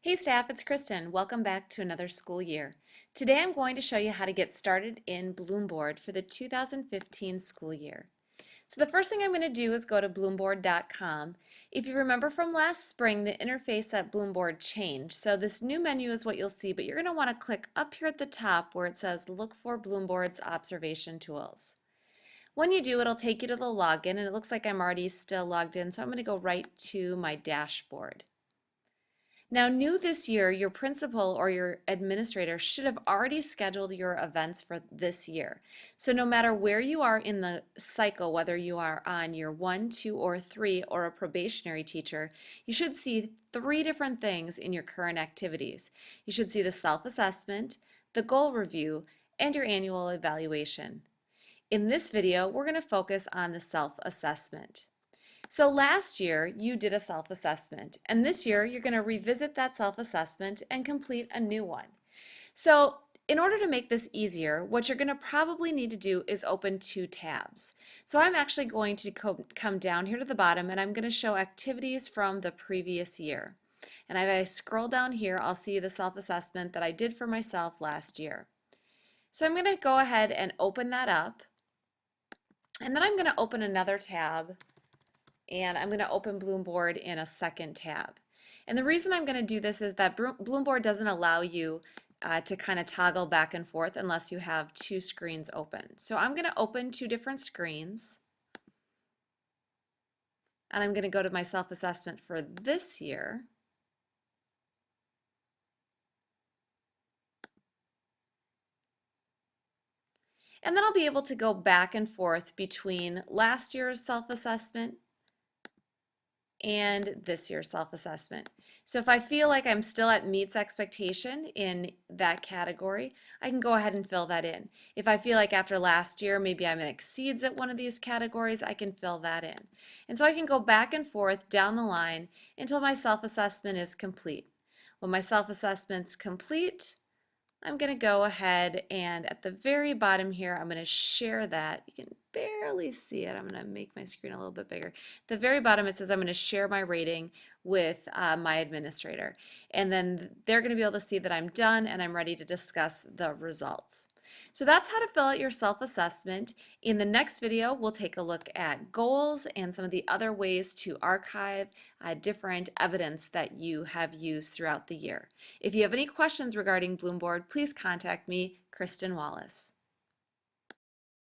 Hey staff, it's Kristen. Welcome back to another school year. Today I'm going to show you how to get started in Bloomboard for the 2015 school year. So the first thing I'm going to do is go to bloomboard.com. If you remember from last spring, the interface at Bloomboard changed. So this new menu is what you'll see, but you're going to want to click up here at the top where it says Look for Bloomboard's Observation Tools. When you do, it'll take you to the login, and it looks like I'm already still logged in, so I'm going to go right to my dashboard. Now, new this year, your principal or your administrator should have already scheduled your events for this year. So no matter where you are in the cycle, whether you are on year 1, 2, or 3, or a probationary teacher, you should see 3 different things in your current activities. You should see the self-assessment, the goal review, and your annual evaluation. In this video, we're going to focus on the self-assessment. So last year you did a self-assessment, and this year you're going to revisit that self-assessment and complete a new one. So in order to make this easier, what you're going to probably need to do is open 2 tabs. So I'm actually going to come down here to the bottom, and I'm going to show activities from the previous year. And if I scroll down here, I'll see the self-assessment that I did for myself last year. So I'm going to go ahead and open that up, and then I'm going to open another tab, and I'm going to open Bloomboard in a second tab. And the reason I'm going to do this is that Bloomboard doesn't allow you to kind of toggle back and forth unless you have 2 screens open. So I'm going to open 2 different screens, and I'm going to go to my self-assessment for this year. And then I'll be able to go back and forth between last year's self-assessment and this year's self-assessment. So if I feel like I'm still at meets expectation in that category, I can go ahead and fill that in. If I feel like after last year maybe I'm in exceeds at one of these categories, I can fill that in. And so I can go back and forth down the line until my self-assessment is complete. When my self-assessment's complete, I'm going to go ahead and at the very bottom here, I'm going to share that. You can barely see it. I'm going to make my screen a little bit bigger. At the very bottom, it says I'm going to share my rating with my administrator. And then they're going to be able to see that I'm done and I'm ready to discuss the results. So that's how to fill out your self-assessment. In the next video, we'll take a look at goals and some of the other ways to archive different evidence that you have used throughout the year. If you have any questions regarding Bloomboard, please contact me, Kristen Wallace.